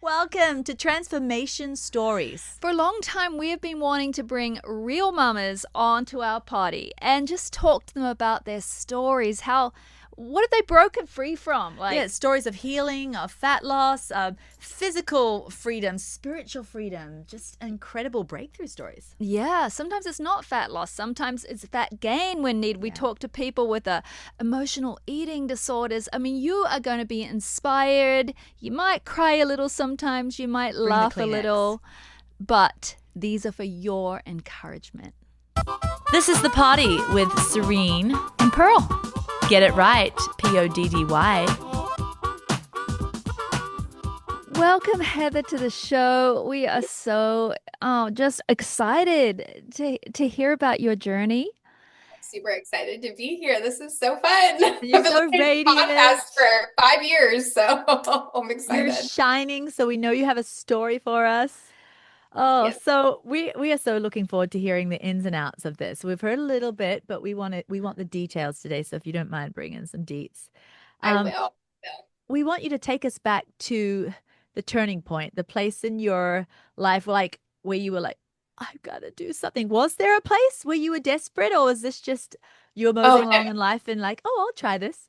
Welcome to Transformation Stories. For a long time, we have been wanting to bring real mamas onto our party and just talk to them about their stories. What have they broken free from? Stories of healing, of fat loss, of physical freedom, spiritual freedom, just incredible breakthrough stories. Yeah, sometimes it's not fat loss. Sometimes it's fat gain when needed. We talk to people with emotional eating disorders. I mean, you are going to be inspired. You might cry a little sometimes. You might laugh a little. But these are for your encouragement. This is The Party with Serene and Pearl. Get it right, Poddy. Welcome, Heather, to the show. We are so just excited to hear about your journey. Super excited to be here. This is so fun. You're so radiant. Podcast for 5 years, so I'm excited. You're shining, so we know you have a story for us. Oh, yes. So we are so looking forward to hearing the ins and outs of this. We've heard a little bit, but we want the details today. So if you don't mind bringing some deets. I will. We want you to take us back to the turning point, the place in your life where you were like, I've got to do something. Was there a place where you were desperate, or was this just you were moseying along in life and like, oh, I'll try this?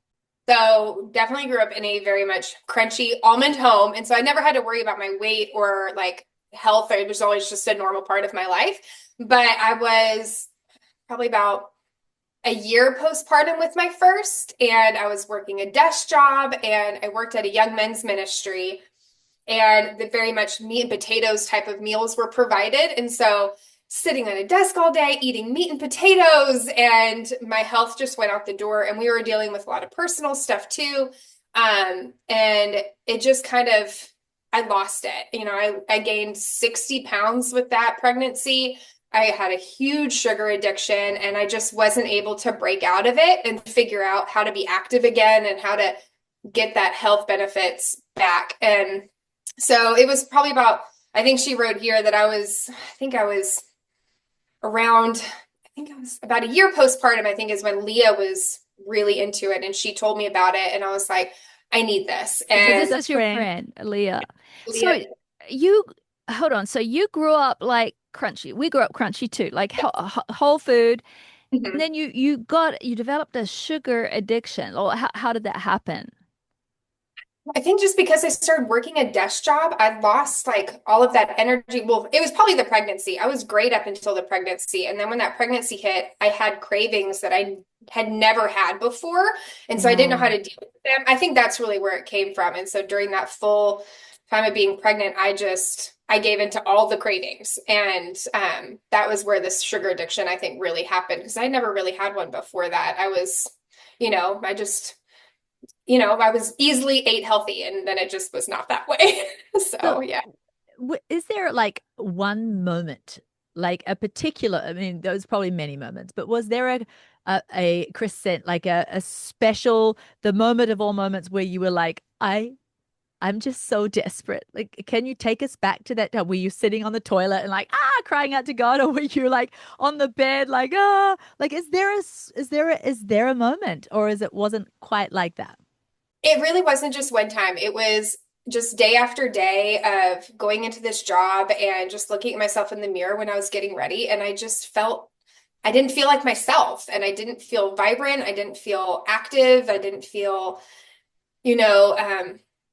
So definitely grew up in a very much crunchy almond home. And so I never had to worry about my weight or health. It was always just a normal part of my life. But I was probably about a year postpartum with my first, and I was working a desk job, and I worked at a young men's ministry, and the very much meat and potatoes type of meals were provided. And so sitting on a desk all day, eating meat and potatoes, and my health just went out the door. And we were dealing with a lot of personal stuff too. And it just kind of, I lost it. I gained 60 pounds with that pregnancy. I had a huge sugar addiction, and I just wasn't able to break out of it and figure out how to be active again and how to get that health benefits back. And so it was probably about, I think she wrote here that I was about a year postpartum, I think is when Leah was really into it. And she told me about it, and I was like, I need this. And so this is your friend, Leah. So hold on. So you grew up like crunchy. We grew up crunchy too, like whole food. Mm-hmm. And then you developed a sugar addiction. Or how did that happen? I think just because I started working a desk job, I lost all of that energy. Well, it was probably the pregnancy. I was great up until the pregnancy. And then when that pregnancy hit, I had cravings that I had never had before. And so I didn't know how to deal with them. I think that's really where it came from. And so during that full time of being pregnant, I gave into all the cravings. And that was where this sugar addiction, I think, really happened, because I never really had one before that. I was, I was easily ate healthy, and then it just was not that way. So yeah. Is there one moment, a particular, I mean, there's probably many moments, but was there a crescent, a special, the moment of all moments where you were like, I'm just so desperate. Can you take us back to that time? Were you sitting on the toilet and crying out to God, or were you on the bed is there a moment, or wasn't quite like that? It really wasn't just one time. It was just day after day of going into this job and just looking at myself in the mirror when I was getting ready. And I didn't feel like myself, and I didn't feel vibrant. I didn't feel active. I didn't feel,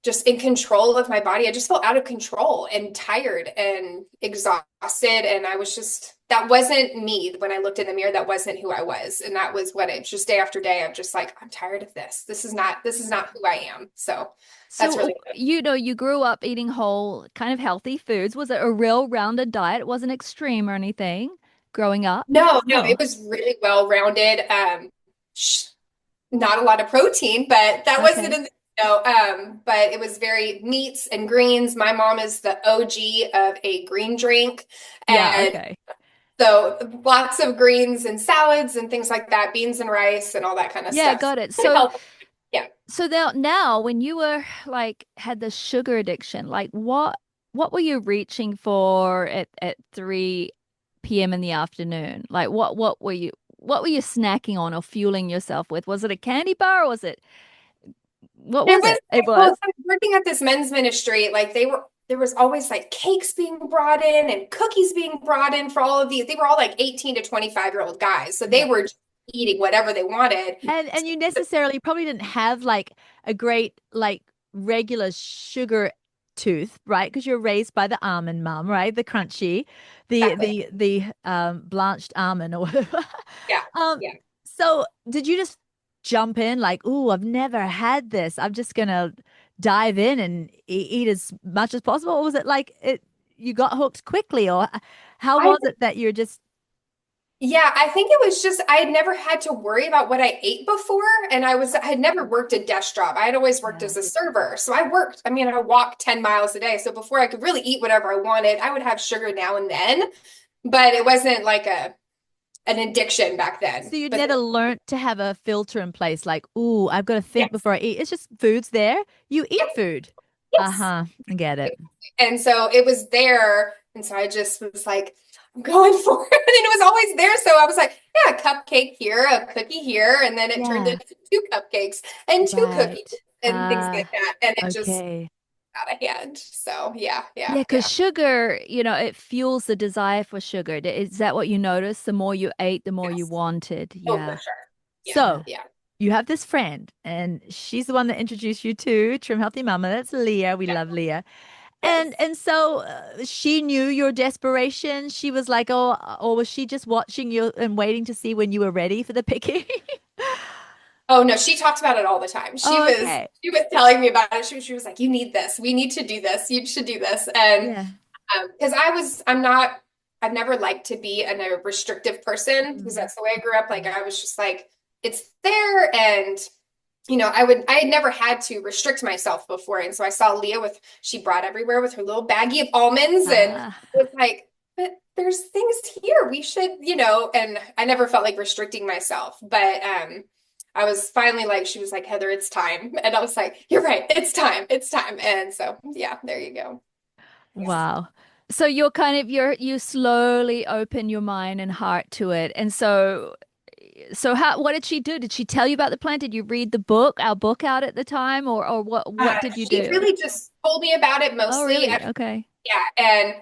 just in control of my body. I just felt out of control and tired and exhausted. And that wasn't me. When I looked in the mirror, that wasn't who I was. And that was what it's just day after day. I'm just I'm tired of this. This is not who I am. So that's really good. You grew up eating whole, kind of healthy foods. Was it a real rounded diet? It wasn't extreme or anything growing up? No, it was really well-rounded. Not a lot of protein, but that wasn't in the but it was very meats and greens. My mom is the OG of a green drink. And so lots of greens and salads and things like that, beans and rice and all that kind of stuff. Yeah, got it. So now when you were had the sugar addiction, what were you reaching for at 3 p.m. in the afternoon? What were you snacking on or fueling yourself with? Was it a candy bar, or was it? What was it? It was. Well, I was working at this men's ministry. there was always like cakes being brought in and cookies being brought in for all of these. They were all like 18 to 25-year-old guys. So they Yeah. were just eating whatever they wanted. And you necessarily probably didn't have like a great like regular sugar tooth, right? Because you're raised by the almond mum, right? The crunchy, Exactly. the blanched almond or whatever. Yeah. Um, Yeah. so did you just jump in like, oh, I've never had this. I'm just gonna dive in and eat as much as possible? Or was it like it you got hooked quickly, or how I was it that you're just Yeah, I think it was just I had never had to worry about what I ate before, and I had never worked a desk job. I had always worked yeah. as a server. So I worked, I mean, I walked 10 miles a day. So before I could really eat whatever I wanted, I would have sugar now and then, but it wasn't like a an addiction back So then. you But never learned to have a filter in place, like, ooh, I've got to think yes, before I eat. It's just food's there. You eat yes, food. yes. Uh-huh. I get it. And so it was there. And so I just was like, I'm going for it. And it was always there. So I was like, yeah, a cupcake here, a cookie here. And then it turned Yeah, into two cupcakes and two cookies right. and things like that. And it just Okay. got out of hand. So yeah, Yeah, yeah, because yeah. sugar, it fuels the desire for sugar. Is that what you noticed? The more you ate, the more you Yes. wanted. Oh, for Yeah. sure. Yeah, So yeah. you have this friend, and she's the one that introduced you to Trim Healthy Mama. That's Leah. We Yeah. love Leah. And Yes. and so she knew your desperation. She was like, oh, or was she just watching you and waiting to see when you were ready for the picking? Oh no, she talked about it all the time. She Oh, was okay. she was telling me about it. She was like, "You need this. We need to do this. You should do this." And Yeah. because I've never liked to be a restrictive person because Mm. that's the way I grew up. Like I was just like, it's there, and I had never had to restrict myself before, and so I saw Leah she brought everywhere with her little baggie of almonds, and Ah. was like, but there's things here we should, and I never felt like restricting myself, but I was finally like, she was like, Heather, it's time, and I was like, you're right, it's time, and so yeah, there you go. Yes. Wow. So you slowly open your mind and heart to it. And so what did she do? Did she tell you about the plan? Did you read our book out at the time, or what did you She do? really just told me about it Oh, mostly. really? Okay. Yeah, and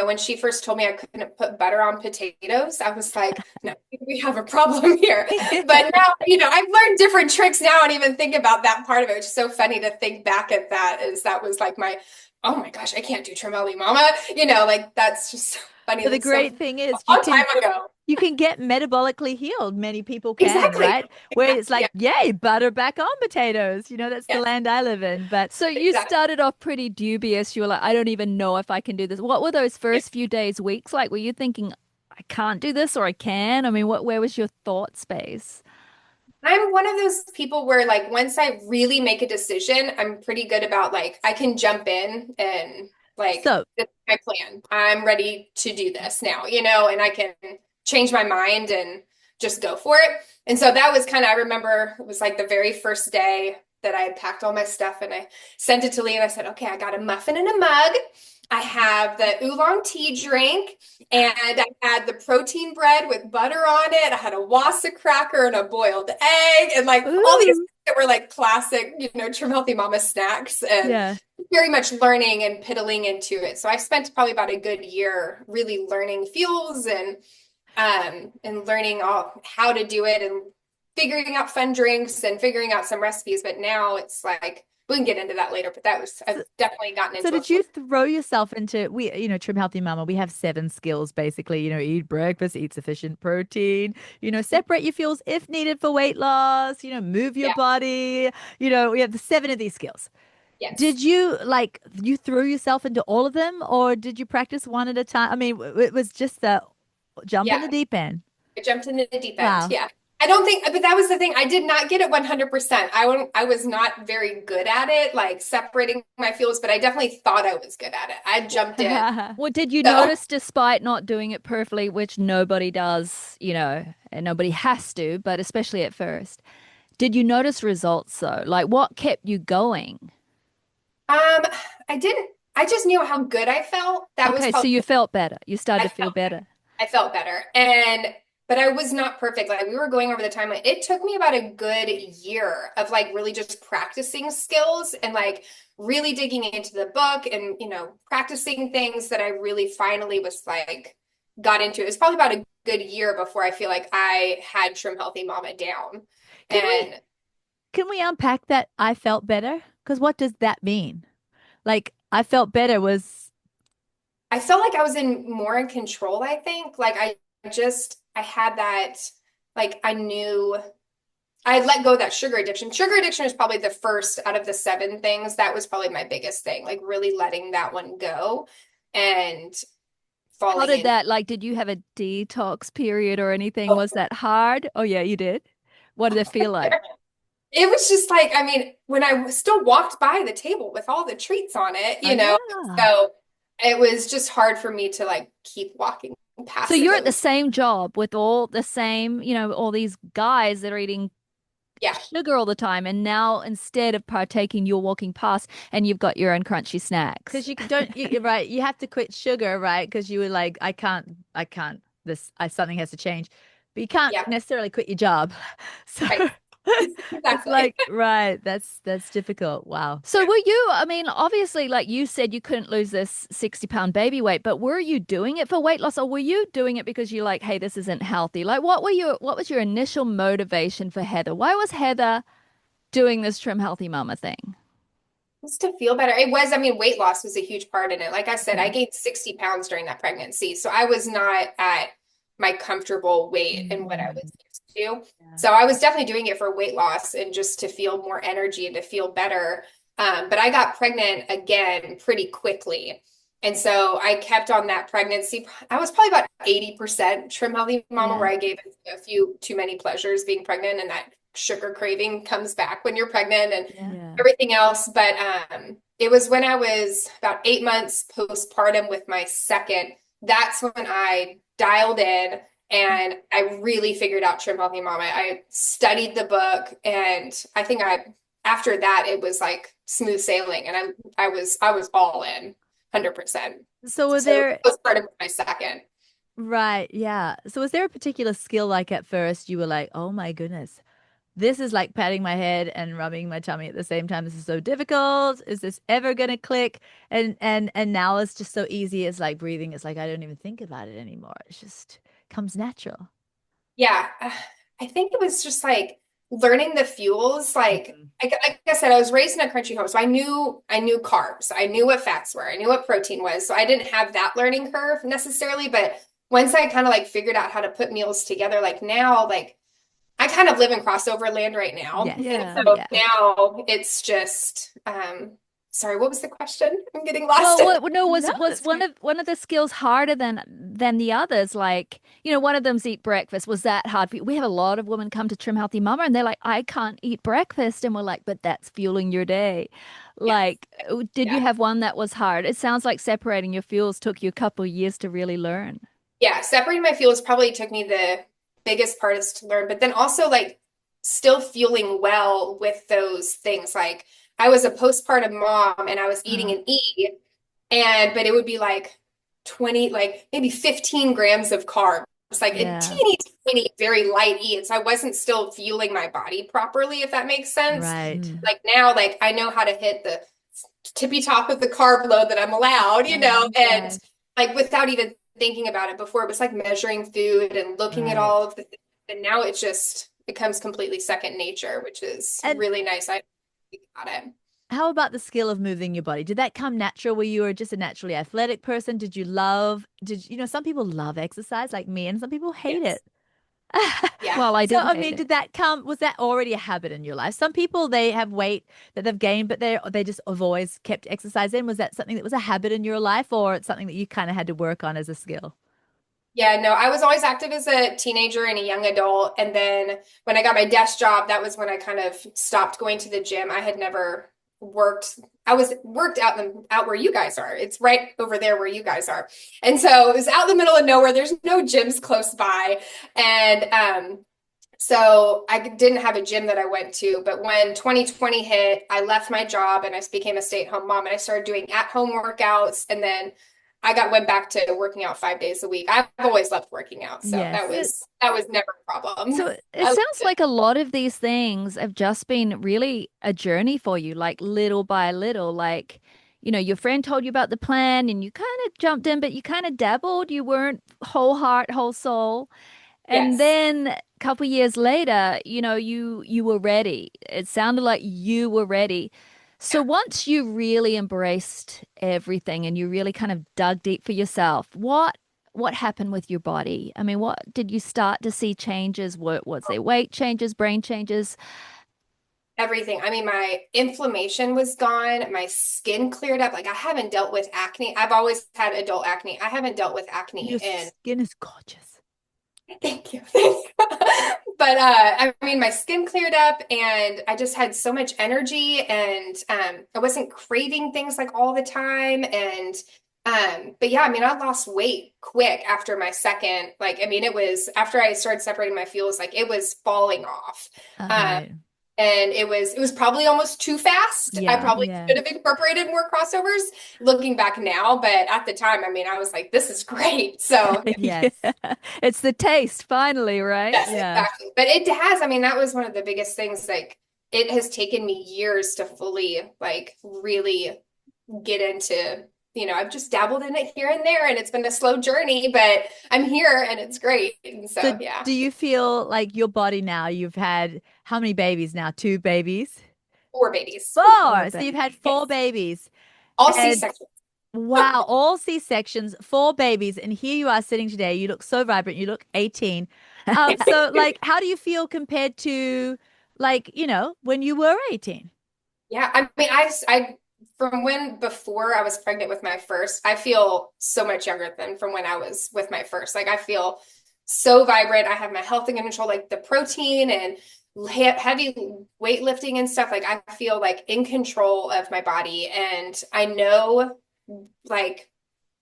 when she first told me I couldn't put butter on potatoes, I was like, no, we have a problem here. But now, I've learned different tricks now and even think about that part of it, which is so funny to think back at that is that was like oh my gosh, I can't do Tremelli Mama. Like that's just so funny. But the That's so great thing is a long time ago. you can get metabolically healed. Many people can, Exactly. right? Where it's Yeah, like, yay, butter back on potatoes. That's the yes, land I live in. But So you exactly. started off pretty dubious. You were like, I don't even know if I can do this. What were those first few days, weeks like? Were you thinking, I can't do this or I can? I mean, where was your thought space? I'm one of those people where like once I really make a decision, I'm pretty good about like I can jump in and like so this is my plan. I'm ready to do this now, and I can change my mind and just go for it. And so that was I remember it was like the very first day that I had packed all my stuff and I sent it to Lee and I said, okay, I got a muffin in a mug. I have the oolong tea drink. And I had the protein bread with butter on it. I had a Wassa cracker and a boiled egg and like all these ooh, that were like classic, Trim Healthy Mama snacks and yeah. very much learning and piddling into it. So I spent probably about a good year really learning fuels and learning all how to do it and figuring out fun drinks and figuring out some recipes. But now it's like we can get into that later, but I've definitely gotten So into a did you throw yourself into Trim Healthy Mama, we have 7 skills basically, eat breakfast, eat sufficient protein, separate your fuels if needed for weight loss, move your yeah, body, we have the 7 of these skills. yes. Did you like you threw yourself into all of them or did you practice one at a time? I mean, it was just the jump in Yeah. the deep end. I jumped in the deep end. Wow. Yeah. I don't think, but that was the thing. I did not get it 100%. I was not very good at it, like separating my fuels, but I definitely thought I was good at it. I jumped in. What did you So, notice despite not doing it perfectly, which nobody does, and nobody has to, but especially at first? Did you notice results though? Like what kept you going? um, I just knew how good I felt. That was Okay, so probably, you felt better. You started I to feel felt better. I felt better. But I was not perfect. Like we were going over the timeline. It took me about a good year of like really just practicing skills and like really digging into the book and, practicing things that I really finally was like, got into. It was probably about a good year before I feel like I had Trim Healthy Mama down. Can we And can we unpack that I felt better? Because what does that mean? Like I felt better was I felt like I was more in control, I think. Like I had that, like I knew I had let go of that sugar addiction. Sugar addiction is probably the first out of the 7 things. That was probably my biggest thing, like really letting that one go and How falling did in. that, like, did you have a detox period or anything? Oh, Was that hard? Oh, yeah, you did. What did it feel like? it was just like, I mean, when I still walked by the table with all the treats on it, oh yeah. so it was just hard for me to like keep walking So past you're at the those. same job with all the same, all these guys that are eating Yeah, sugar all the time, and now instead of partaking, you're walking past and you've got your own crunchy snacks. Because you're right, you have to quit sugar, right? Because you were like, I can't, something has to change. But you can't yeah, necessarily quit your job. So right. it's Exactly. like, right, that's difficult. Wow. So were you, I mean, obviously, like you said, you couldn't lose this 60-pound baby weight, but were you doing it for weight loss, or were you doing it because you're like, hey, this isn't healthy? Like what was your initial motivation for Heather? Why was Heather doing this Trim Healthy Mama thing? Just to feel better. It was, I mean, weight loss was a huge part in it. Like I said, I Okay. gained 60 pounds during that pregnancy. So I was not at my comfortable weight and what I Mm, was used to. yeah. So I was definitely doing it for weight loss and just to feel more energy and to feel better. But I got pregnant again pretty quickly. And so I kept on that pregnancy. I was probably about 80% Trim Healthy Mama, Yeah. where I gave a few too many pleasures being pregnant, and that sugar craving comes back when you're pregnant. And Yeah. Yeah. everything else. But it was when I was about 8 months postpartum with my second, that's when I dialed in and I really figured out Trim Healthy Mama. I studied the book, and I think after that it was like smooth sailing, and I was all in 100%. So were So there postpartum was my second. right, yeah. So was there a particular skill like at first you were like, oh my goodness, this is like patting my head and rubbing my tummy at the same time. This is so difficult. Is this ever gonna click? And now it's just so easy. It's like breathing. It's like I don't even think about it anymore. It just comes natural. Yeah, I think it was just like learning the fuels. Mhm. Like I said, I was raised in a country home, so I knew carbs. I knew what fats were. I knew what protein was. So I didn't have that learning curve necessarily. But once I kind of like figured out how to put meals together, like now, like I kind of live in crossover land right now. Yes. And Yeah. so Yeah. now it's just, sorry, what was the question? I'm getting lost. Well, no, was No, was that's great. one of the skills harder than the others? Like, one of them's eat breakfast. Was that hard for you? We have a lot of women come to Trim Healthy Mama and they're like, I can't eat breakfast, and we're like, but that's fueling your day. Yes. Like, did you Yeah. have one that was hard? It sounds like separating your fuels took you a couple of years to really learn. Yeah, separating my fuels probably took me the biggest part is to learn, but then also like still feeling well with those things. Like I was a postpartum mom and I was eating Uh, an E, and but it would be like 20, like maybe 15 grams of carbs, like a Yeah. teeny tiny, very light E. And so I wasn't still fueling my body properly, if that makes sense. right. Mm. Like now, like I know how to hit the tippy top of the carb load that I'm allowed, and Right. like without even thinking about it before, it was like measuring food and looking at Right. all of the things. And now it just becomes completely second nature, which is And really nice. I think about it. how about the skill of moving your body? Did that come natural? Were you just a naturally athletic person? Some people love exercise like me, and some people hate Yes. it. Yeah. Well, I So, didn't I hate mean, it. was that already a habit in your life? Some people, they have weight that they've gained, but they just have always kept exercise in. Was that something that was a habit in your life, or it's something that you kind of had to work on as a skill? Yeah, no, I was always active as a teenager and a young adult. And then when I got my desk job, that was when I kind of stopped going to the gym. I had never worked. I was worked out where you guys are. It's right over there where you guys are. And so it was out in the middle of nowhere. There's no gyms close by. And so I didn't have a gym that I went to. But when 2020 hit, I left my job and I became a stay-at-home mom, and I started doing at-home workouts. And then went back to working out 5 days a week. I've always loved working out, so that Yes. was never a problem. So it I loved sounds it. like a lot of these things have just been really a journey for you, like little by little. Like, your friend told you about the plan and you kind of jumped in, but you kind of dabbled. You weren't whole heart, whole soul. And Yes. then a couple years later, you were ready. It sounded like you were ready. So Yeah. once you really embraced everything and you really kind of dug deep for yourself, what happened with your body? I mean, what did you start to see changes? What was there weight changes, brain changes? Everything. I mean, my inflammation was gone. My skin cleared up. Like I haven't dealt with acne. I've always had adult acne. I haven't dealt with acne Your in skin is gorgeous. thank you. Thank you. But I mean, my skin cleared up and I just had so much energy and I wasn't craving things like all the time. And but yeah, I mean, I lost weight quick after my second, like, I mean, it was after I started separating my fuels, like it was falling off. Um, Right. and it was probably almost too fast. I Yeah. probably Yeah. should have incorporated more crossovers looking back now, but at the time, I mean, I was like, this is great. So Yeah. Yes. It's the taste finally, right? yes, Yeah. exactly. But it has, I mean, that was one of the biggest things. Like, it has taken me years to fully, like, really get into, I've just dabbled in it here and there, and it's been a slow journey, but I'm here and it's great. And So so, yeah, do you feel like your body now, you've had how many babies now? Two babies? 4 babies. Oh, Four. So but you've had four Yes. babies. All And C-section. wow, all C-sections, four babies. And here you are sitting today. You look so vibrant. You look 18. So like, how do you feel compared to like, when you were 18? Yeah, I mean, from when before I was pregnant with my first, I feel so much younger than from when I was with my first. Like, I feel so vibrant. I have my health in control, like the protein and heavy weightlifting and stuff. Like, I feel like in control of my body, and like,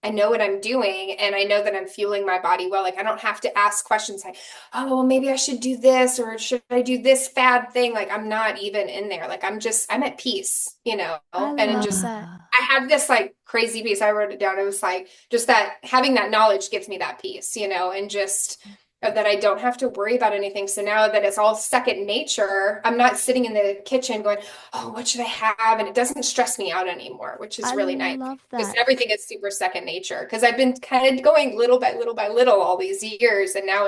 I know what I'm doing and I know that I'm fueling my body well. Like I don't have to ask questions like, oh, well, maybe I should do this or should I do this fad thing? Like I'm not even in there. Like I'm at peace, I and it love just, that. I have this like crazy peace. I wrote it down. It was like just that having that knowledge gives me that peace, and just that I don't have to worry about anything. So now that it's all second nature, I'm not sitting in the kitchen going, oh, what should I have? And it doesn't stress me out anymore, which is I really nice love because that. everything is super second nature. Because I've been kind of going little by little by little all these years, and now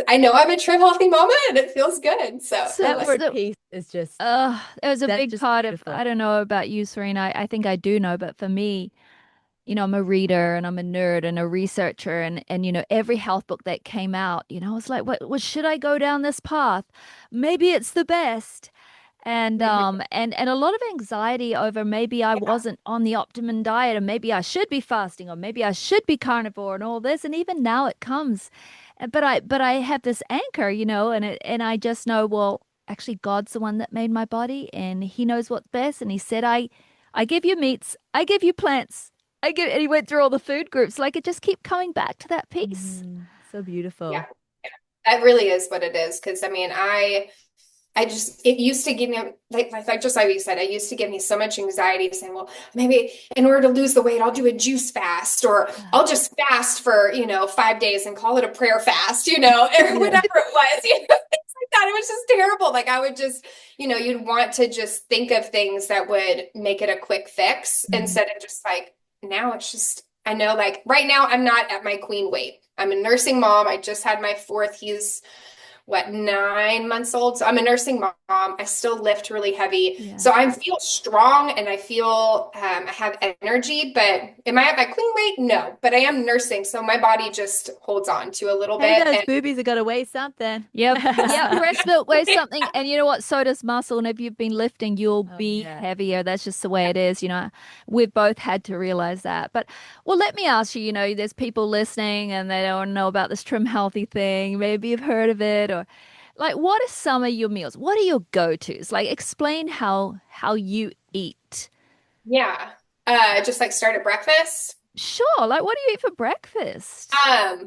I know I'm a trim healthy mama, and it feels good. So I So, That like, word so peace is just, it was a that's big just part of, beautiful. I don't know about you, Serena. I think I do know, but for me, I'm a reader and I'm a nerd and a researcher and every health book that came out, I was like, what should I go down this path? Maybe it's the best. And mhm, and a lot of anxiety over maybe I yeah, wasn't on the optimum diet, or maybe I should be fasting, or maybe I should be carnivore and all this. And even now it comes. But I have this anchor, and I just know, well, actually God's the one that made my body and he knows what's best. And he said, I give you meats, I give you plants. And he went through all the food groups. Like it just keep coming back to that piece. So yeah, beautiful. yeah. That really is what it is. Because I mean, it used to give me like just like you said, it used to give me so much anxiety saying, well, maybe in order to lose the weight, I'll do a juice fast or Yeah. I'll just fast for, 5 days and call it a prayer fast, or Yeah. whatever it was, things like that. It was just terrible. Like I would just, you'd want to just think of things that would make it a quick fix Mhm. instead of just like, now it's just, I know like right now I'm not at my queen weight. I'm a nursing mom. I just had my fourth. He's 9 months old. So I'm a nursing mom. I still lift really heavy. Yeah. So I feel strong and I feel I have energy, but am I at my queen weight? No, but I am nursing. So my body just holds on to a little Hey, bit. those And boobies are gonna weigh something. Yep. Yep. Breast milk weighs something. And you know what? So does muscle. And if you've been lifting, you'll Oh be yeah. heavier. That's just the way it is. We've both had to realize that. But, well, let me ask you, there's people listening and they don't know about this trim healthy thing. Maybe you've heard of it or like, what are some of your meals? What are your go-tos? Like, explain how you eat. yeah, just like start at breakfast. Sure. Like, what do you eat for breakfast?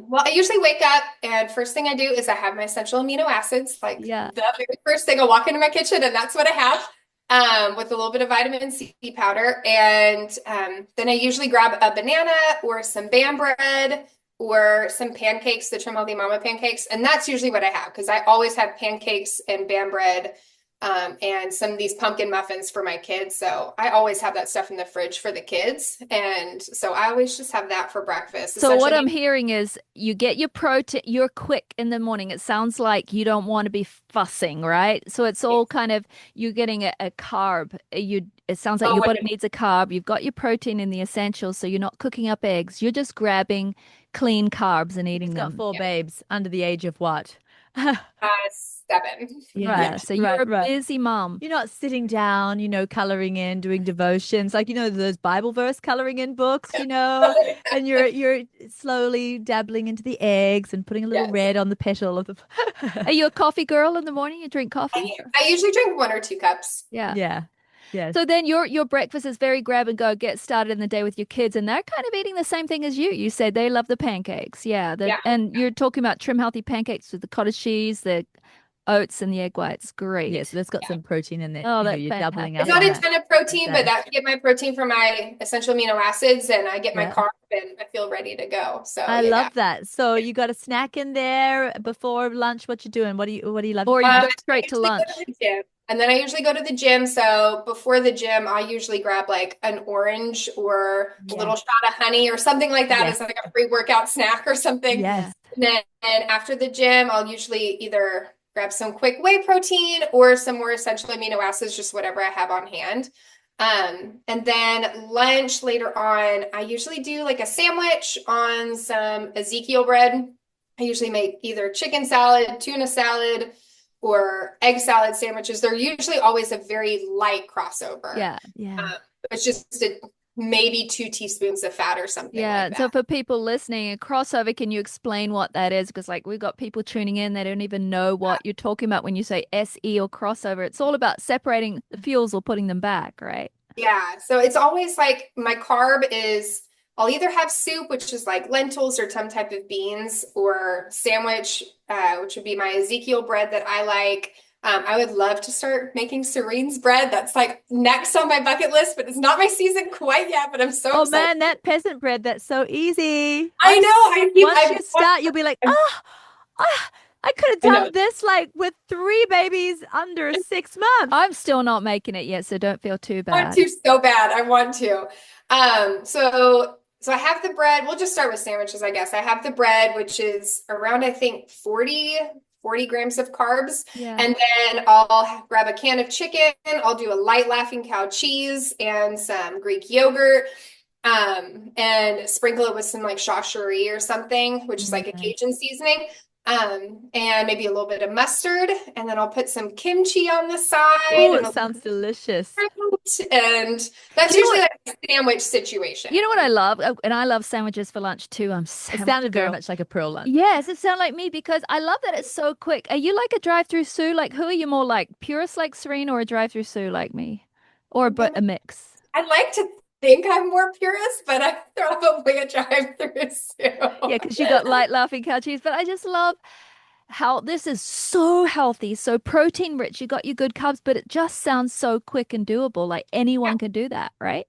Well, I usually wake up and first thing I do is I have my essential amino acids, like Yeah. the very first thing I walk into my kitchen and that's what I have. with a little bit of vitamin C powder. And then I usually grab a banana or some Bam bread or some pancakes, the Trim Healthy Mama pancakes. And that's usually what I have because I always have pancakes and Bam bread and some of these pumpkin muffins for my kids. So I always have that stuff in the fridge for the kids. And so I always just have that for breakfast. So what I'm Essentially, hearing is you get your protein, you're quick in the morning. It sounds like you don't want to be fussing, right? So it's all kind of you're getting a carb. It sounds like oh, your body needs a carb. You've got your protein in the essentials, so you're not cooking up eggs. You're just grabbing clean carbs and He's eating got them. four babes under the age of what? 7. Yeah, Right, so you're right, a right. busy mom. You're not sitting down, coloring in, doing devotions, like those Bible verse coloring in books, and you're slowly dabbling into the eggs and putting a little Yes. red on the petal of the. Are you a coffee girl in the morning? You drink coffee? I usually drink 1 or 2 cups. Yeah. Yeah. Yes. So then your breakfast is very grab and go, get started in the day with your kids, and they're kind of eating the same thing as you. You said they love the pancakes. Yeah. Yeah. And you're talking about trim healthy pancakes with the cottage cheese, the oats and the egg whites. Great. Yes, that's got some protein in there. Oh, that's You're doubling fantastic. It's up not on a that ton of protein, but day. I get my protein from my essential amino acids and I get my Yeah. carb and I feel ready to go. So I yeah. love that. So you got a snack in there before lunch. What you doing? What do you love? Or you go I straight to usually go lunch. to the gym. And then I usually go to the gym. So before the gym, I usually grab like an orange or a Yeah. little shot of honey or something like that Yes. as like a free workout snack or something. Yeah. Yes. And then after the gym, I'll usually either grab some quick whey protein or some more essential amino acids, just whatever I have on hand. And then lunch later on, I usually do like a sandwich on some Ezekiel bread. I usually make either chicken salad, tuna salad, or egg salad sandwiches. They're usually always a very light crossover. Yeah. Yeah. It's just maybe 2 teaspoons of fat or something Yeah. like So that. for people listening, a crossover, can you explain what that is? Because like we've got people tuning in, they don't even know what you're talking about when you say SE or crossover. It's all about separating the fuels or putting them back, right? Yeah, so it's always like my carb is I'll either have soup, which is like lentils or some type of beans, or sandwich, which would be my Ezekiel bread that I like. I would love to start making Serene's bread. That's like next on my bucket list, but it's not my season quite yet. But I'm so Oh excited. man, that peasant bread, that's so easy. I know. Once you start, you'll be like, I could have I know. done this like with 3 babies under 6 months. I'm still not making it yet, so don't feel too I want bad. to so bad. I want to. So I have the bread. We'll just start with sandwiches, I guess. I have the bread, which is around, I think, 40 grams of carbs. Yeah. And then I'll grab a can of chicken. I'll do a light Laughing Cow cheese and some Greek yogurt. And sprinkle it with some like shasherie or something, which is like a Mm. Cajun seasoning. And maybe a little bit of mustard, and then I'll put some kimchi on the side Oh, and it a sounds delicious. fruit, and that's You know usually what? like a sandwich situation. You know what I love? And I love sandwiches for lunch too. I'm a It sandwich sounded very girl. much like a Pearl lunch. Yes, it sounds like me because I love that it's so quick. Are you like a drive-through Sue? Like, who are you more like, purist like Serene or a drive-through Sue like me? Or a mix? I'd like to think I'm more purist, but I'm probably a drive-through Yeah, too. because you got light laughing cow cheese. But I just love how this is so healthy, so protein rich. You got your good carbs, but it just sounds so quick and doable. Like anyone can do that, right?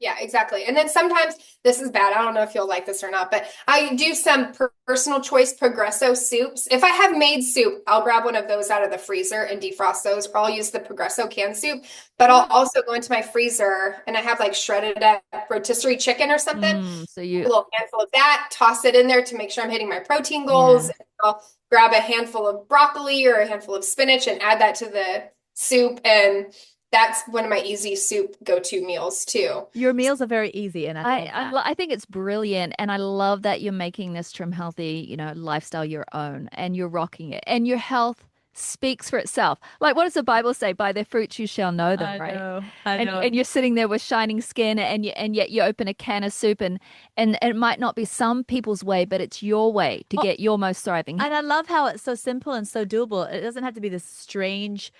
Yeah, exactly. And then sometimes this is bad. I don't know if you'll like this or not, but I do some personal choice Progresso soups. If I have made soup, I'll grab one of those out of the freezer and defrost those, or I'll use the Progresso canned soup. But I'll also go into my freezer and I have like shredded up rotisserie chicken or something, So a you, little handful of that, toss it in there to make sure I'm hitting my protein goals. Yeah. I'll grab a handful of broccoli or a handful of spinach and add that to the soup. And that's one of my easy soup go-to meals too. Your meals are very easy, and I think it's brilliant, and I love that you're making this trim healthy, lifestyle your own, and you're rocking it, and your health speaks for itself. Like, what does the Bible say? By their fruits you shall know them, I right? know, I And know. and you're sitting there with shining skin, and yet you open a can of soup, and it might not be some people's way, but it's your way to Well, get your most thriving. And I love how it's so simple and so doable. It doesn't have to be this strange,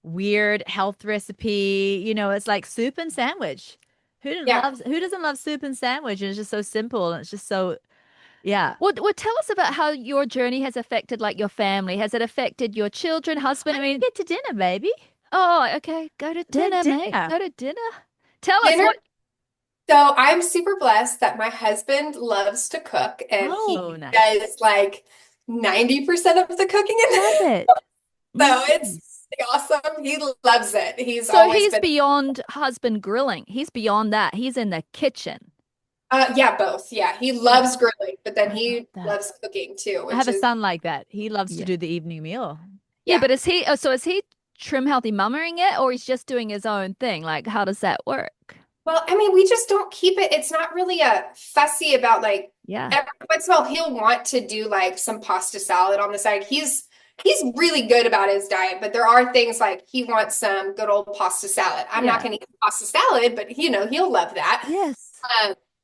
weird health recipe. It's like soup and sandwich. Yeah. Who doesn't love soup and sandwich? And it's just so simple and it's just so, yeah. Well, tell us about how your journey has affected like your family. Has it affected your children, husband? I mean, Get to dinner, baby. Oh, okay. Go to To dinner, mate. dinner. Go to dinner. Tell us Dinner. what. So I'm super blessed that my husband loves to cook and Oh, he nice. does like 90% of the cooking in Love the it. so it's Nice. awesome. He loves it. He's So always he's been beyond husband grilling. He's beyond that. He's in the kitchen. yeah, both. Yeah, he Yeah. loves grilling, but then I love he that. loves cooking too, I which have a is son like that. He loves to Yeah. do the evening meal. Yeah, yeah. but is he, so is he trim healthy mummering it or he's just doing his own thing? Like, how does that work? Well, I mean, we just don't keep it. It's not really a fussy about like Yeah. every once in a while he'll want to do like some pasta salad on the side. He's really good about his diet, but there are things like he wants some good old pasta salad. I'm not Yeah. going to eat pasta salad, but he'll love that. Yes.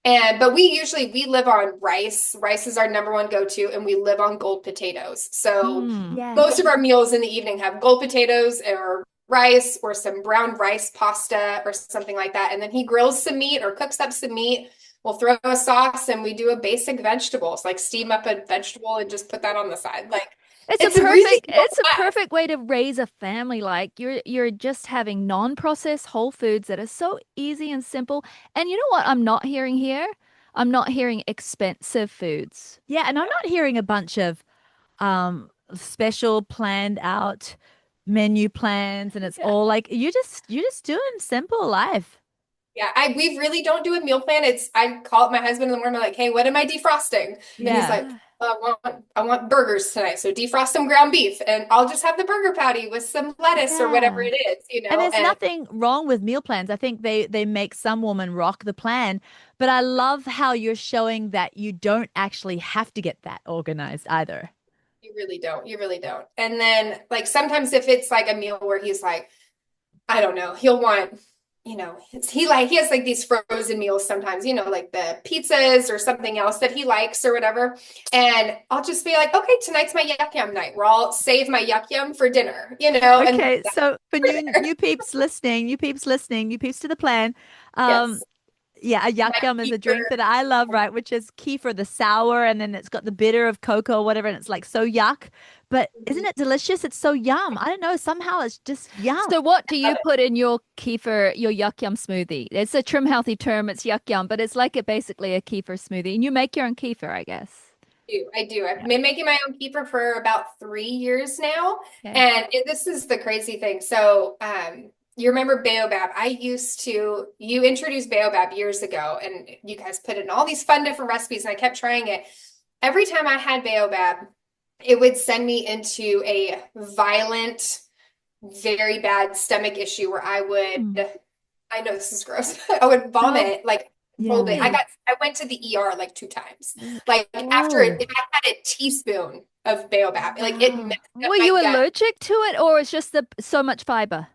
But we live on rice. Rice is our number one go-to, and we live on gold potatoes. So Mm. most Yes. of our meals in the evening have gold potatoes or rice or some brown rice pasta or something like that. And then he grills some meat or cooks up some meat. We'll throw a sauce and we do a basic vegetables, like steam up a vegetable and just put that on the side. Like it's a really simple It's a life. perfect way to raise a family. Like you're just having non-processed whole foods that are so easy and simple. And you know what I'm not hearing here? I'm not hearing expensive foods. Yeah, and I'm not hearing a bunch of special planned out menu plans and it's Yeah. all like you're just doing simple life. Yeah, we really don't do a meal plan. I call up my husband in the morning, I'm like, hey, what am I defrosting? And he's Yeah. like, I want burgers tonight. So defrost some ground beef and I'll just have the burger patty with some lettuce or whatever Yeah. it is, And there's and nothing wrong with meal plans. I think they make some woman rock the plan, but I love how you're showing that you don't actually have to get that organized either. you really don't. You really don't. And then like sometimes if it's like a meal where he's like, I don't know, he'll want, he has like these frozen meals sometimes, like the pizzas or something else that he likes or whatever. And I'll just be like, okay, tonight's my yuck yum night where I'll save my yuck yum for dinner, and Okay, that's so for for new there. new peeps listening, new peeps to the plan. Um, Yes. yeah, a yuck My yum is a drink kefir. that I love, right? Which is kefir, the sour, and then it's got the bitter of cocoa or whatever, and it's like so yuck. But isn't it delicious? It's so yum. I don't know. Somehow it's just yum. So what do you put in your kefir, your yuck yum smoothie? It's a trim healthy term, it's yuck yum, but it's like basically a kefir smoothie. And you make your own kefir, I guess. I do. I've Yeah. been making my own kefir for about 3 years now. Okay. And this is the crazy thing. So, you remember Baobab? You introduced Baobab years ago, and you guys put in all these fun different recipes, and I kept trying it. Every time I had Baobab, it would send me into a violent, very bad stomach issue where Mm. I know this is gross. I would No, vomit like uncontrollably. yeah. I went to the ER like 2 times. Like after Whoa. if I had a teaspoon of Baobab, like it Wow. messed up Were my you gut. allergic to it or it's just the so much fiber?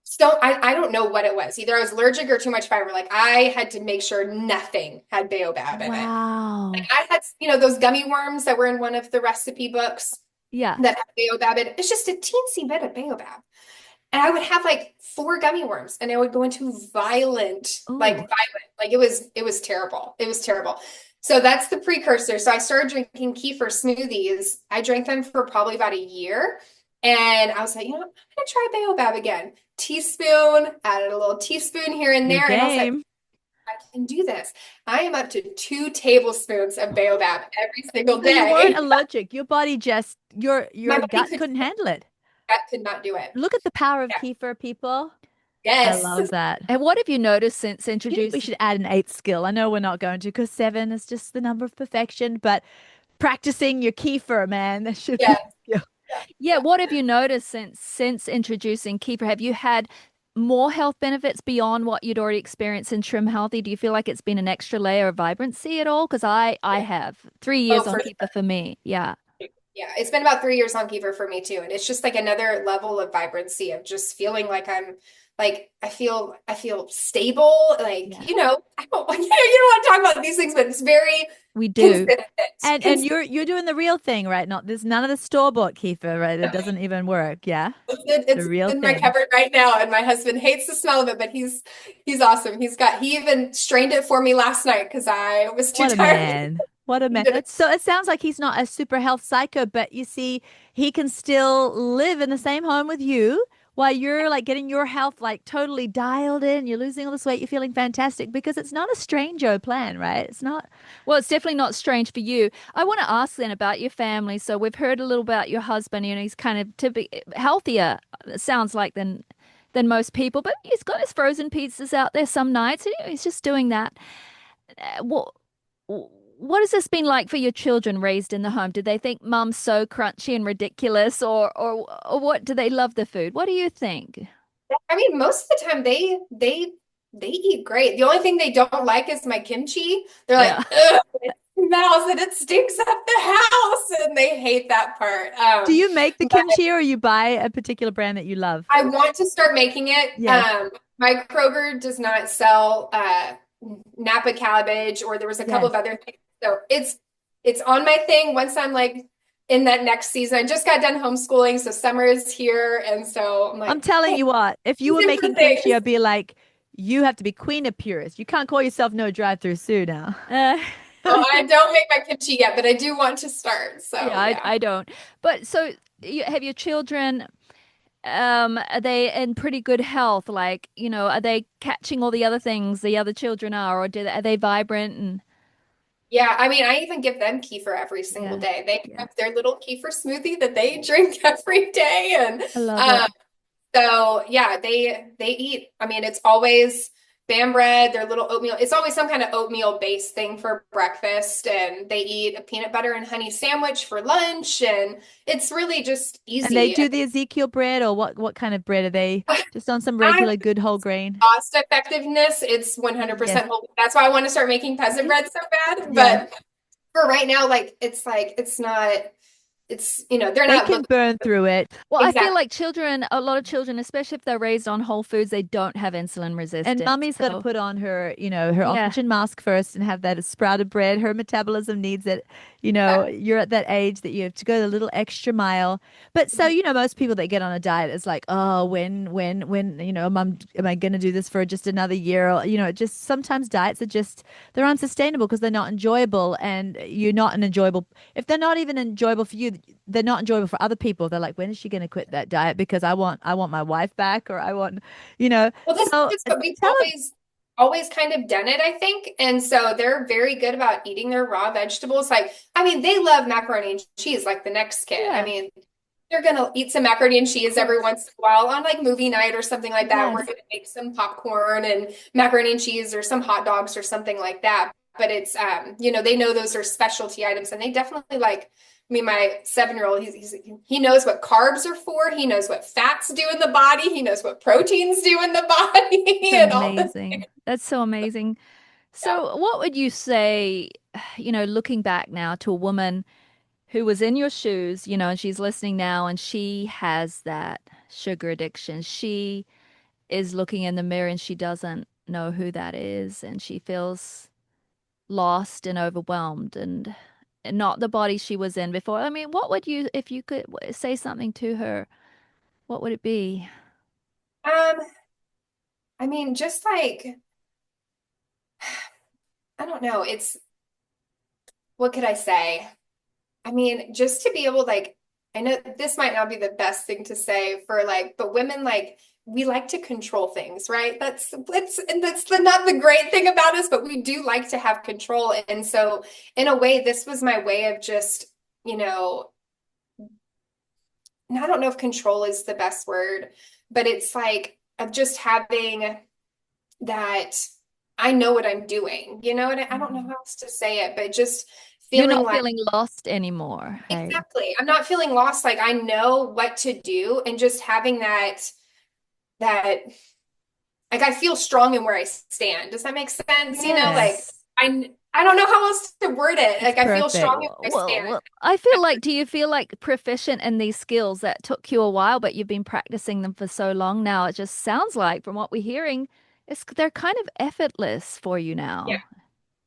So I don't know what it was. Either I was allergic or too much fiber. Like I had to make sure nothing had Baobab in it. Like Wow. I had, those gummy worms that were in one of the recipe books Yeah. that had Baobab in it. It's just a teensy bit of Baobab. And I would have like 4 gummy worms and I would go into Oh. like it was terrible. It was terrible. So that's the precursor. So I started drinking kefir smoothies. I drank them for probably about a year. And I was like, I'm gonna try Baobab again. Teaspoon, added a little teaspoon here and New there. And I was like, game. I can do this. I am up to 2 tablespoons of Baobab every single So you weren't day. allergic. Your body just My your body gut couldn't handle it. could not do it. Look at the power of Yeah. kefir, people. I Yes. love that. And what have you noticed since You think we introducing? should add an eighth skill? I know we're not going to because seven is just the number of perfection, but practicing your kefir, man, that should be Yeah. a skill. Yeah, what have you noticed since introducing kefir? Have you had more health benefits beyond what you'd already experienced in Trim Healthy? Do you feel like it's been an extra layer of vibrancy at all? Because I Yeah. have 3 years Oh, on for kefir for me. Yeah. Yeah, it's been about 3 years on Kefir for me too. And it's just like another level of vibrancy of just feeling like I feel stable. Like, Yeah, I don't, you don't want to talk about these things, but it's very We do. consistent. and you're doing the real thing, right? Not there's none of the store-bought kefir, right? It doesn't even work. Yeah, the It's real in my thing. cupboard right now, and my husband hates the smell of it, but he's awesome. He even strained it for me last night because I was too What a tired. man. What a He man. did it. So it sounds like he's not a super health psycho, but you see, he can still live in the same home with you while you're like getting your health like totally dialed in, you're losing all this weight, you're feeling fantastic because it's not a stranger plan, right? It's not. Well, it's definitely not strange for you. I want to ask then about your family. So we've heard a little about your husband. He's kind of healthier, it sounds like, than most people, but he's got his frozen pizzas out there some nights. And he's just doing that. What what has this been like for your children raised in the home? Did they think mum's so crunchy and ridiculous, or what? Do they love the food? What do you think? I mean, most of the time they eat great. The only thing they don't like is my kimchi. They're like, Yeah. ugh, it smells and it stinks up the house, and they hate that part. Do you make the But kimchi or you buy a particular brand that you love? I want to start making it. Yes. My Kroger does not sell Napa cabbage, or there was a couple Yes. of other things. So it's on my thing once I'm like in that next season. I just got done homeschooling, so summer is here, and so I'm I'm like, telling hey, you what, if you were season for making kimchi, things. I'd be like, you have to be queen of purists. You can't call yourself no drive-through Sue now. Uh, Well, I don't make my kimchi yet, but I do want to start. yeah, So yeah. I don't. But so you have your children, are they in pretty good health? Like, are they catching all the other things the other children are, or are they vibrant and Yeah, I mean, I even give them kefir every single yeah, day. They yeah. have their little kefir smoothie that they drink every day, and I love it. um, so yeah, they eat. I mean, it's always Bam bread, their little oatmeal. It's always some kind of oatmeal based thing for breakfast, and they eat a peanut butter and honey sandwich for lunch, and it's really just And they easy. do the Ezekiel bread, or what kind of bread are they? Just on some I regular good whole grain? cost effectiveness, it's Yes. 100% whole. That's why I want to start making peasant bread so bad. Yes. But for right now, like it's not. It's they're They not can looking burn through it. Well, I feel exactly. like a lot of children, especially if they're raised on whole foods, they don't have insulin And resistance. mummy's got to So, put on her, her yeah. oxygen mask first and have that sprouted bread. Her metabolism needs it. Yeah. You're at that age that you have to go the little extra mile. But so, most people that get on a diet is like, oh, when, mum, am I going to do this for just another year? Or, just sometimes diets are just, they're unsustainable because they're not enjoyable and you're not an enjoyable, if they're not even enjoyable for you, they're not enjoyable for other people. They're like, when is she going to quit that diet? Because I want my wife back or I want, Well, this so is what we've tell them, always kind of done it, I think. And so they're very good about eating their raw vegetables. Like, I mean, they love macaroni and cheese like the next kid. I Yeah, mean, they're gonna eat some macaroni and cheese of every course. once in a while on like movie night or something like that. We're Yes. gonna make some popcorn and macaroni and cheese or some hot dogs or something like that. But it's they know those are specialty items and they definitely like. I mean, my 7-year-old, he knows what carbs are for. He knows what fats do in the body. He knows what proteins do in the body, It's and all this. amazing. That's so amazing. Yeah. So, what would you say, looking back now to a woman who was in your shoes, and she's listening now and she has that sugar addiction. She is looking in the mirror and she doesn't know who that is and she feels lost and overwhelmed and not the body she was in before. I mean, what would you, if you could say something to her, what would it be? Um, I mean, just like I don't know. It's what could I say? I mean, just to be able like I know this might not be the best thing to say for like, but women like we like to control things, right? Not the great thing about us, but we do like to have control. And so in a way, this was my way of just, you know, and I don't know if control is the best word, but it's like of just having that I know what I'm doing, and I don't know Mm. how else to say it, but just You're feeling not like feeling lost anymore. Hey. exactly. I'm not feeling lost. Like I know what to do and just having that like I feel strong in where I stand. Does that make sense? Like Yes. I don't know how else to word it. it's Like I feel perfect. strong in Well, where I well, stand. well, I feel like, do you feel like proficient in these skills that took you a while, but you've been practicing them for so long now? It just sounds like, from what we're hearing, they're kind of effortless for you Yeah. now.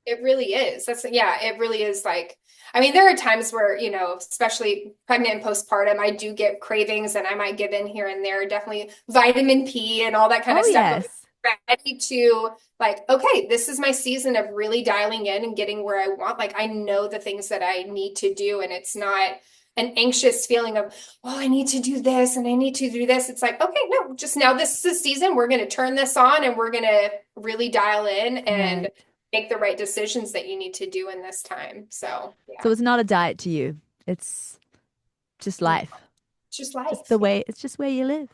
It really is. Yeah, it really is like, I mean, there are times where, especially pregnant and postpartum, I do get cravings and I might give in here and there, definitely vitamin P and all that kind of Oh, stuff. But yes. ready to like, okay, this is my season of really dialing in and getting where I want. Like, I know the things that I need to do, and it's not an anxious feeling of, oh, I need to do this and I need to do this. It's like, okay, no, just now this is the season. We're going to turn this on and we're going to really dial in and Right. make the right decisions that you need to do in this time. So, So yeah, it's not a diet to you. It's just no, life. it's just Just life. the Yeah. way, it's just where you live.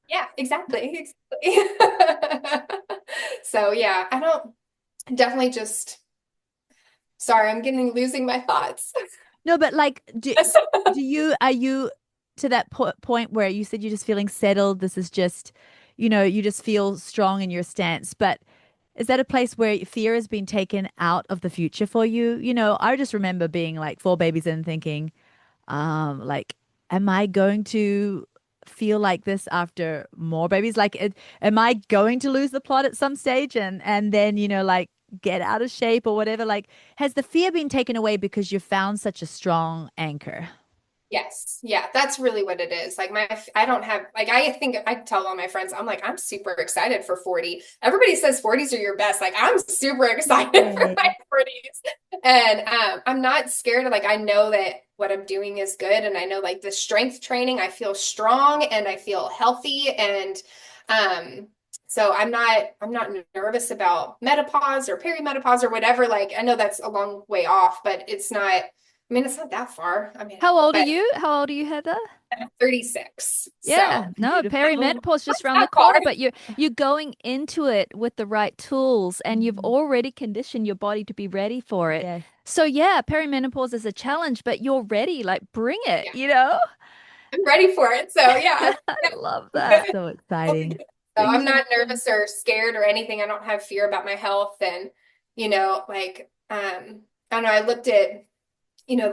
Yeah, exactly. Exactly. So, yeah, I don't definitely just, sorry, I'm getting losing my thoughts. No, but like, are you to that point where you said you're just feeling settled? This is just, you just feel strong in your stance. But is that a place where fear has been taken out of the future for you? I just remember being like four babies in and thinking, like, am I going to feel like this after more babies? Like, am I going to lose the plot at some stage and then, like get out of shape or whatever? Like, has the fear been taken away because you found such a strong anchor? Yes. Yeah, that's really what it is. Like I don't have, like, I think I tell all my friends, I'm like, I'm super excited for 40. Everybody says 40s are your best. Like, I'm super excited for Yay. my 40s. And I'm not scared. Like, I know that what I'm doing is good. And I know like the strength training, I feel strong and I feel healthy. And um, so I'm not nervous about menopause or perimenopause or whatever. Like, I know that's a long way off, but it's not, I mean, it's not that far. I mean, How old are but you? How old are you, Heather? 36. Yeah, So no, Beautiful. perimenopause just it's around the not far. corner, but you're going into it with the right tools and you've Mhm. already conditioned your body to be ready for it. Yes. So yeah, perimenopause is a challenge, but you're ready. Like bring it, Yeah, you know? I'm ready for it. So yeah, I love I'm that. So exciting. so Things I'm are not nervous or scared or anything. I don't have fear about my health. And, like, I don't know, I looked at,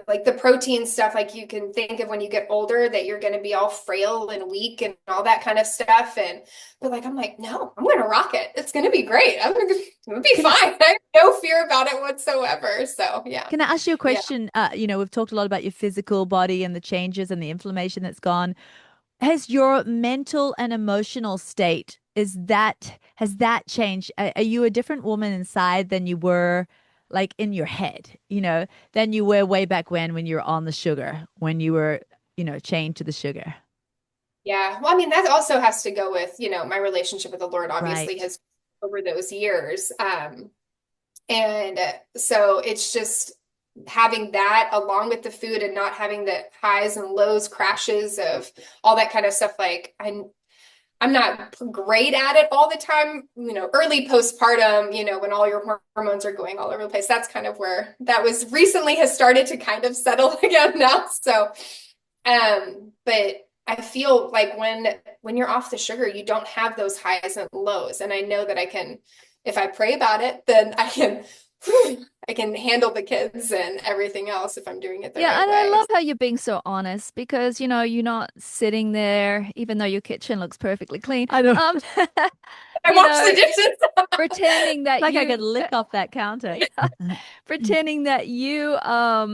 like the protein stuff, like you can think of when you get older that you're going to be all frail and weak and all that kind of stuff. But like, I'm like, no, I'm going to rock it. It's going to be great. I'm going to be Can I fine. I have no fear about it whatsoever. So yeah. can I ask you a Yeah. question? We've talked a lot about your physical body and the changes and the inflammation that's gone. Has your mental and emotional state has that changed? Are you a different woman inside than you were like in your head, than you were way back when you were on the sugar, when you were, chained to the sugar? Yeah. Well, I mean, that also has to go with, my relationship with the Lord obviously Right. has over those years. And so it's just having that along with the food and not having the highs and lows, crashes of all that kind of stuff. Like I'm not great at it all the time, early postpartum, when all your hormones are going all over the place. That's kind of where that was recently has started to kind of settle again now. So, but I feel like when you're off the sugar, you don't have those highs and lows. And I know that I can, if I pray about it, then I can handle the kids and everything else if I'm doing it the Yeah, right and I way. love how you're being so honest because you're not sitting there, even though your kitchen looks perfectly clean. I know. I You wash the know, dishes. pretending that Like I you could lick off that counter. pretending that you are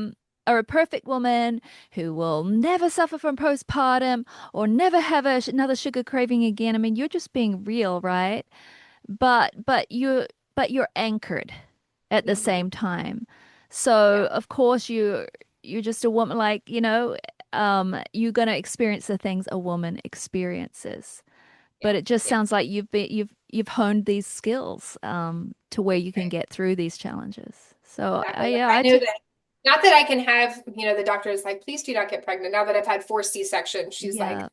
a perfect woman who will never suffer from postpartum or never have another sugar craving again. I mean, you're just being real, right? But you're anchored at the Mhm. same time. So Yeah. of course you're just a woman like, you're gonna experience the things a woman experiences. Yeah. But it just Yeah. sounds like you've honed these skills to where you can Right. get through these challenges. So I Exactly. Like yeah, I know that not that I can have, the doctor is like, please do not get pregnant. Now that I've had four C-sections, she's like, yeah,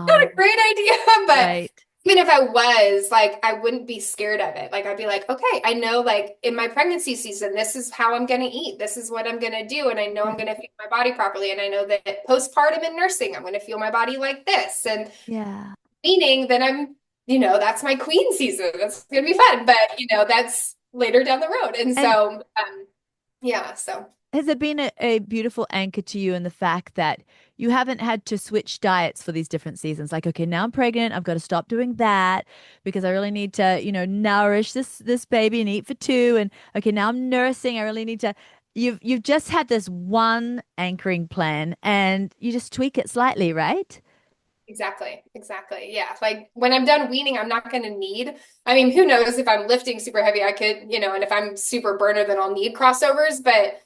not a Wow. great idea. But right. even if I was, like, I wouldn't be scared of it. Like I'd be like, okay, I know like in my pregnancy season, this is how I'm gonna eat. This is what I'm gonna do. And I know I'm gonna feed my body properly. And I know that postpartum and nursing, I'm gonna feel my body like this. And Yeah. meaning that that's my queen season. That's gonna be fun. But that's later down the road. And And so yeah, so has there been a beautiful anchor to you in the fact that you haven't had to switch diets for these different seasons? Like, okay, now I'm pregnant, I've got to stop doing that because I really need to, nourish this baby and eat for two. And okay, now I'm nursing, I really need to. You've just had this one anchoring plan and you just tweak it slightly, right? exactly, exactly. Yeah. Like when I'm done weaning, I'm not gonna need, I mean, who knows if I'm lifting super heavy, I could, and if I'm super burner, then I'll need crossovers. But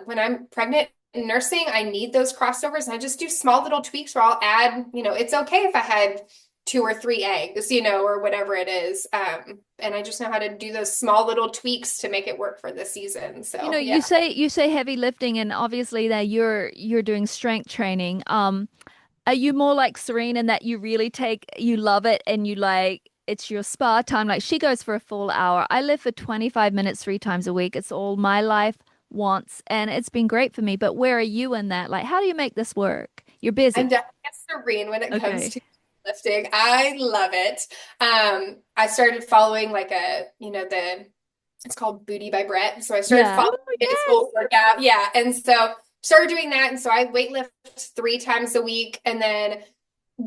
when I'm pregnant, in nursing, I need those crossovers. And I just do small little tweaks where I'll add, it's okay if I had 2 or 3 eggs, or whatever it is. And I just know how to do those small little tweaks to make it work for the season. You So know, yeah. you say heavy lifting, and obviously that you're doing strength training. Are you more like Serene in that you love it and you like it's your spa time? Like she goes for a full hour. I live for 25 minutes 3 times a week. It's all my life wants, and it's been great for me. But where are you in that? Like, how do you make this work? You're I'm busy. definitely serene when it comes Okay. to lifting. I love it. I started following like it's called Booty by Brett. So I started Yeah. following Oh, his yes. whole workout. Yeah. And so started doing that. And so I weightlift 3 times a week, and then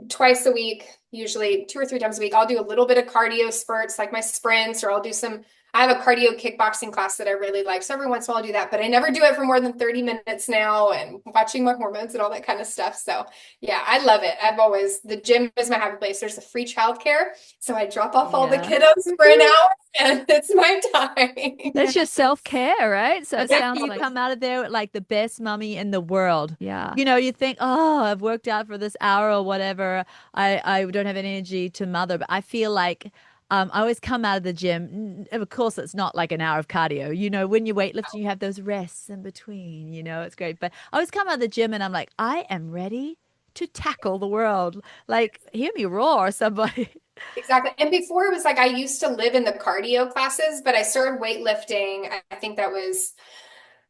twice a week, usually 2 or 3 times a week, I'll do a little bit of cardio spurts, like my sprints, or I have a cardio kickboxing class that I really like. So every once in a while I'll do that, but I never do it for more than 30 minutes now, and watching my hormones and all that kind of stuff. So yeah, I love it. The gym is my happy place. There's a free childcare. So I drop off all the Yeah. kiddos for an hour and it's my time. That's your self-care, right? So it That's sounds you like, come out of there with like the best mummy in the world. yeah. You think, oh, I've worked out for this hour or whatever. I don't have any energy to mother, but I feel like I always come out of the gym. Of course, it's not like an hour of cardio. When you're weightlifting, you have those rests in between. It's great. But I always come out of the gym and I'm like, I am ready to tackle the world. Like, hear me roar, somebody. Exactly. And before it was like I used to live in the cardio classes, but I started weightlifting. I think that was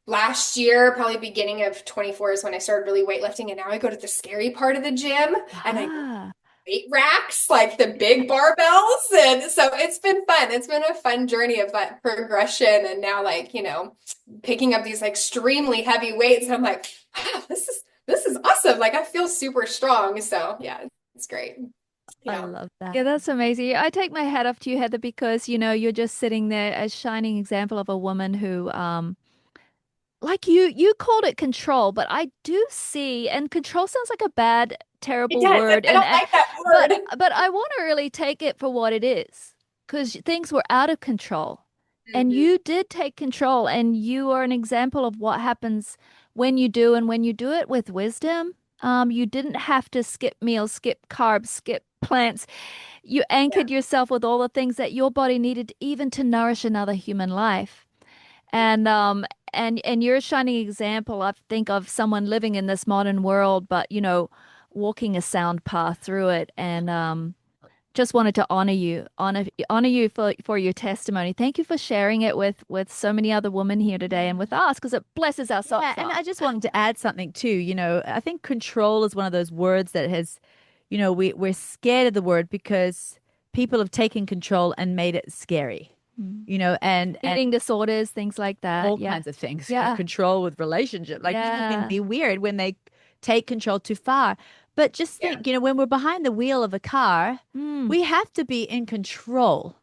last year, probably beginning of 24 is when I started really weightlifting. And now I go to the scary part of the gym and I Ah. weight racks, like the big barbells. And so it's been fun. It's been a fun journey of that progression. And now picking up these extremely heavy weights. And I'm like, wow, this is awesome. Like I feel super strong. So yeah, it's great. I Yeah. love that. Yeah, that's amazing. I take my hat off to you, Heather, because you're just sitting there as shining example of a woman who like you called it control, but I do see, and control sounds like a bad, It terrible does. word, I don't like that word. but I want to really take it for what it is, because things were out of control, and Mhm. you did take control, and you are an example of what happens when you do, and when you do it with wisdom. You didn't have to skip meals, skip carbs, skip plants. You Yeah. anchored yourself with all the things that your body needed even to nourish another human life. And you're a shining example, I think, of someone living in this modern world, but walking a sound path through it. And just wanted to honor you for your testimony. Thank you for sharing it with so many other women here today and with us, because it blesses our socks Yeah, and off. I just wanted to add something too. I think control is one of those words that has, we're scared of the word because people have taken control and made it scary. Mm. And Eating disorders, things like that. all Yeah. kinds of things. Yeah. Control with relationship. Like people can Yeah. be weird when they take control too far. But just Yeah. think, when we're behind the wheel of a car, Mm. we have to be in control.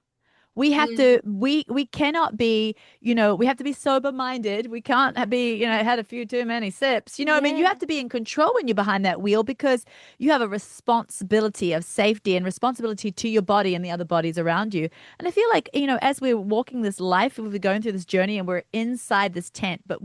We have Mhm. to we cannot be, we have to be sober minded. We can't be, had a few too many sips. I mean, you Yeah. have to be in control when you're behind that wheel because you have a responsibility of safety and responsibility to your body and the other bodies around you. And I feel like, as we're walking this life, we're going through this journey and we're inside this tent, but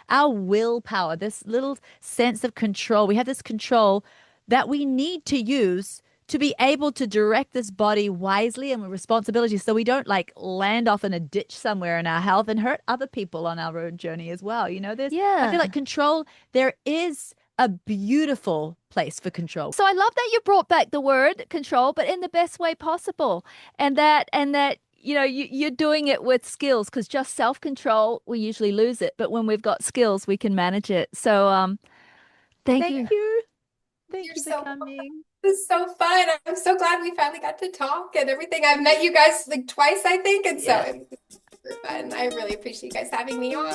our willpower, this little sense of control. We have this control that we need to use to be able to direct this body wisely and with responsibility so we don't like land off in a ditch somewhere in our health and hurt other people on our own journey as well. I feel Yeah. like control, there is a beautiful place for control. So I love that you brought back the word control, but in the best way possible. And that you're doing it with skills, because just self-control, we usually lose it. But when we've got skills, we can manage it. So thank Thank you. you. Thank You're you for so coming. This is so fun. I'm so glad we finally got to talk and everything. I've met you guys like twice, I think, and so Yeah. it's super fun. I really appreciate you guys having me on.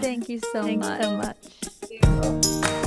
Thank you so Thanks much. so much. Thank you.